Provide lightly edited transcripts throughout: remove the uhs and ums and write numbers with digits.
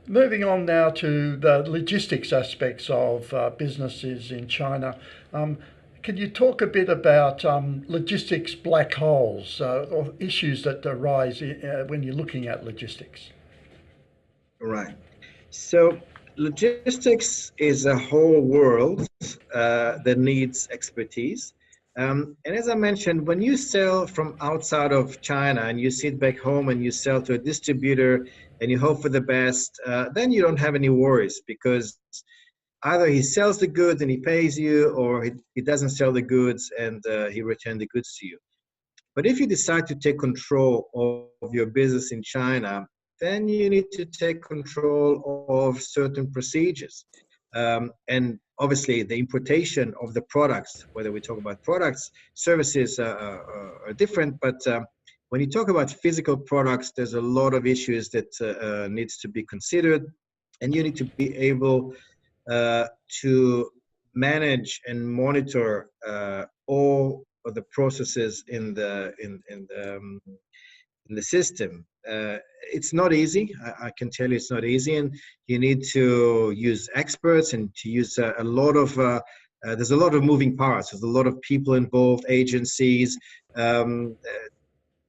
Moving on now to the logistics aspects of businesses in China. Um, can you talk a bit about logistics black holes or issues that arise when you're looking at logistics? Right. So logistics is a whole world that needs expertise. And as I mentioned, when you sell from outside of China and you sit back home and you sell to a distributor and you hope for the best, then you don't have any worries because either he sells the goods and he pays you, or he doesn't sell the goods and he returns the goods to you. But if you decide to take control of your business in China, then you need to take control of certain procedures. And obviously, the importation of the products, whether we talk about products, services are different. But when you talk about physical products, there's a lot of issues that needs to be considered, and you need to be able uh, to manage and monitor all of the processes in the system. It's not easy. I can tell you, it's not easy, and you need to use experts and to use a lot of. There's a lot of moving parts. There's a lot of people involved, agencies, um,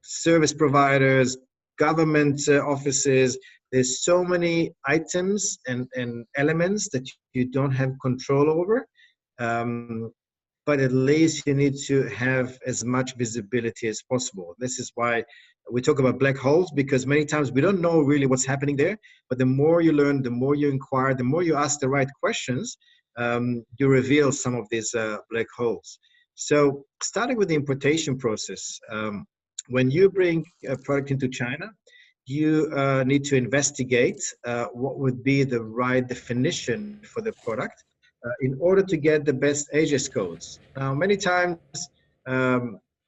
service providers, government offices. There's so many items and elements that you don't have control over. Um, but at least you need to have as much visibility as possible. This is why we talk about black holes, because many times we don't know really what's happening there. But the more you learn, the more you inquire, the more you ask the right questions, you reveal some of these black holes. So starting with the importation process, when you bring a product into China, you need to investigate what would be the right definition for the product in order to get the best AGIS codes. Now, many times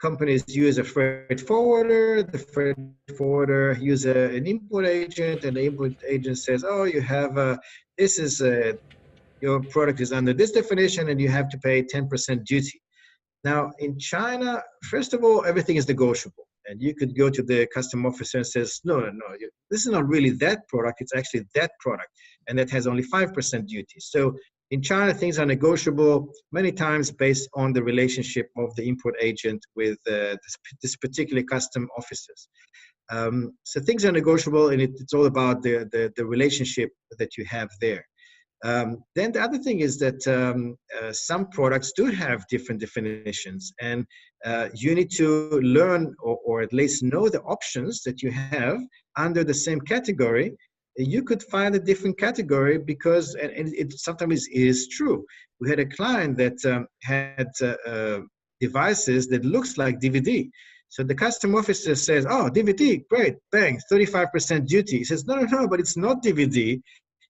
companies use a freight forwarder, the freight forwarder uses an import agent, and the import agent says, oh, you have, this is, your product is under this definition and you have to pay 10% duty. Now, in China, first of all, everything is negotiable. And you could go to the custom officer and says, no, no, no, this is not really that product. It's actually that product. And that has only 5% duty. So in China, things are negotiable many times based on the relationship of the import agent with this particular custom officers. So things are negotiable, and it's all about the relationship that you have there. Then the other thing is that some products do have different definitions, and you need to learn or at least know the options that you have under the same category. You could find a different category because, and it sometimes is true. We had a client that had devices that looks like DVD. So the custom officer says, oh, DVD, great, bang, 35% duty. He says, no, no, no, but it's not DVD.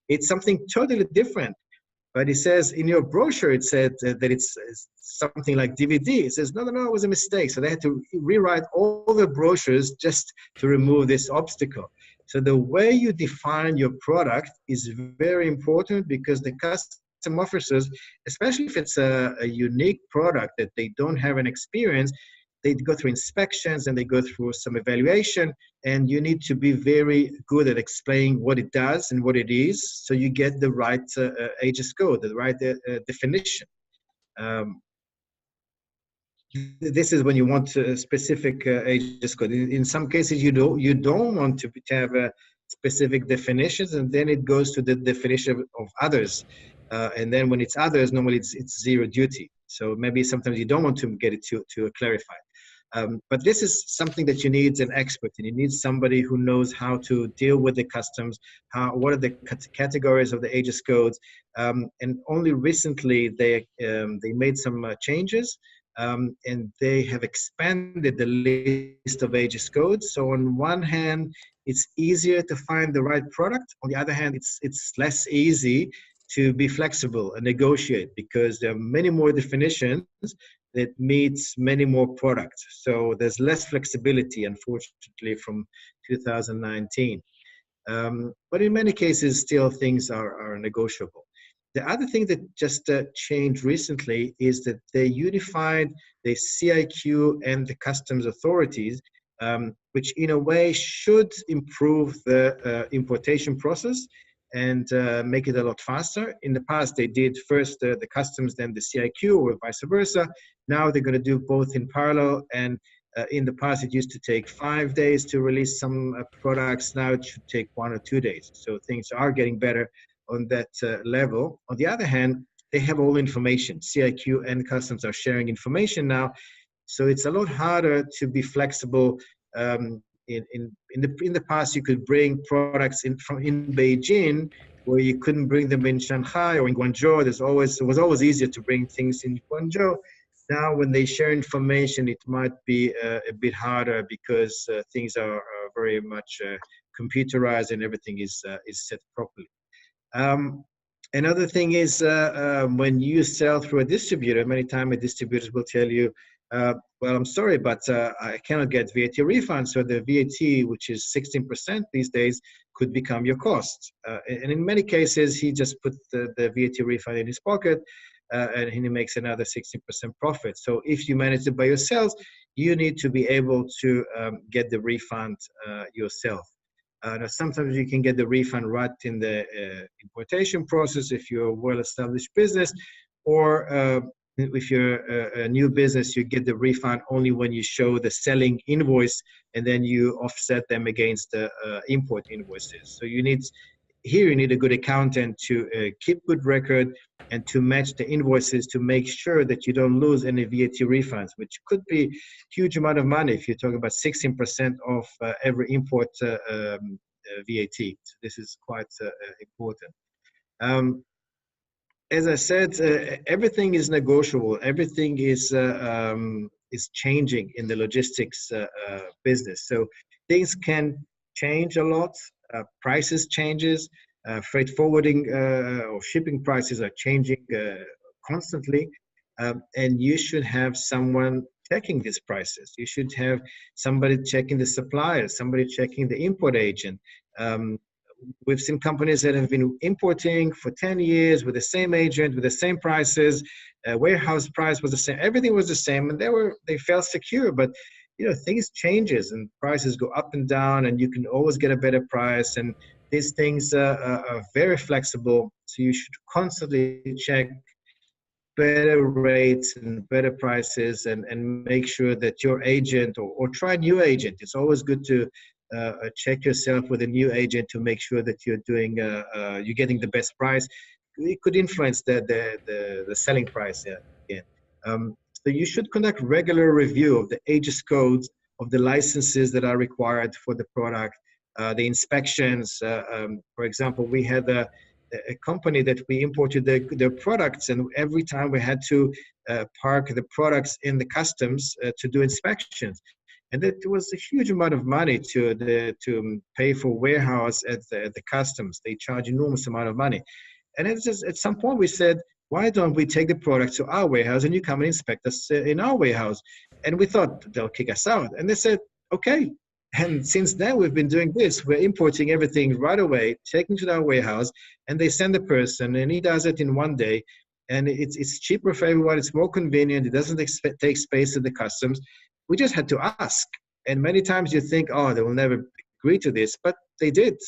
It's something totally different. But he says in your brochure, it said that it's something like DVD. It says, no, no, no, it was a mistake. So they had to rewrite all the brochures just to remove this obstacle. So the way you define your product is very important, because the custom officers, especially if it's a unique product that they don't have an experience, they go through inspections and they go through some evaluation, and you need to be very good at explaining what it does and what it is, so you get the right AGIS code, the right definition. Um, this is when you want a specific AGIS code. In some cases, you don't want to have specific definitions, and then it goes to the definition of others. And then when it's others, normally it's zero duty. So maybe sometimes you don't want to get it to clarify. But this is something that you need an expert, and you need somebody who knows how to deal with the customs, what are the categories of the AGIS codes. And only recently they made some changes, and they have expanded the list of AGIS codes. So on one hand, it's easier to find the right product. On the other hand, it's less easy to be flexible and negotiate, because there are many more definitions that meets many more products. So there's less flexibility, unfortunately, from 2019. But in many cases, still things are negotiable. The other thing that just changed recently is that they unified the CIQ and the customs authorities, which in a way should improve the importation process. and make it a lot faster. In the past, they did first the customs, then the CIQ, or vice versa. Now they're going to do both in parallel. And in the past, it used to take 5 days to release some products. Now it should take 1 or 2 days. So things are getting better on that level. On the other hand, they have all information. CIQ and customs are sharing information now. So it's a lot harder to be flexible. In the past, you could bring products in Beijing where you couldn't bring them in Shanghai or in Guangzhou. It was always easier to bring things in Guangzhou. Now, when they share information, it might be a bit harder because things are very much computerized and everything is set properly. Another thing is when you sell through a distributor, many times a distributor will tell you, well, I'm sorry, but I cannot get VAT refund. So the VAT, which is 16% these days, could become your cost. And in many cases, he just puts the VAT refund in his pocket and he makes another 16% profit. So if you manage it by yourself, you need to be able to get the refund yourself. Now sometimes you can get the refund right in the importation process if you're a well-established business, or if you're a new business, you get the refund only when you show the selling invoice, and then you offset them against the import invoices. So you need a good accountant to keep good record and to match the invoices to make sure that you don't lose any VAT refunds, which could be a huge amount of money if you're talking about 16% of every import VAT. So this is quite important. As I said, everything is negotiable. Everything is changing in the logistics business. So things can change a lot. Prices changes. Freight forwarding or shipping prices are changing constantly. And you should have someone checking these prices. You should have somebody checking the suppliers, somebody checking the import agent. We've seen companies that have been importing for 10 years with the same agent, with the same prices. Warehouse price was the same. Everything was the same, and they felt secure. But things changes and prices go up and down, and you can always get a better price. And these things are very flexible, so you should constantly check better rates and better prices, and make sure that your agent or try a new agent. It's always good to check yourself with a new agent to make sure that you're getting the best price. It could influence the selling price again. So you should conduct regular review of the aegis codes, of the licenses that are required for the product, the inspections. For example, we had a company that we imported their products, and every time we had to park the products in the customs to do inspections. And it was a huge amount of money to pay for warehouse at the customs. They charge enormous amount of money. And it's just, at some point we said, why don't we take the product to our warehouse and you come and inspect us in our warehouse? And we thought they'll kick us out. And they said, okay. And since then we've been doing this. We're importing everything right away, taking to our warehouse, and they send a person and he does it in 1 day. And it's cheaper for everyone. It's more convenient. It doesn't take space at the customs. We just had to ask. And many times you think, oh, they will never agree to this, but they did.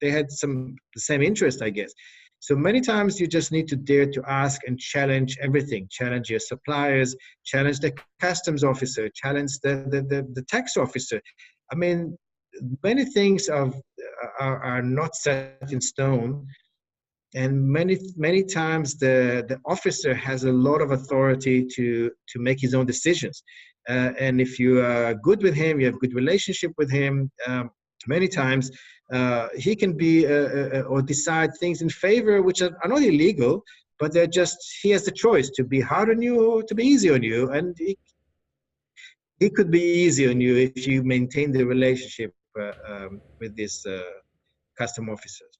They had the same interest, I guess. So many times you just need to dare to ask and challenge everything. Challenge your suppliers, challenge the customs officer, challenge the tax officer. I mean, many things are not set in stone. And many times the officer has a lot of authority to make his own decisions. And if you are good with him, you have a good relationship with him, many times he can be or decide things in favor which are not illegal, but he has the choice to be hard on you or to be easy on you. And he could be easy on you if you maintain the relationship with these custom officers.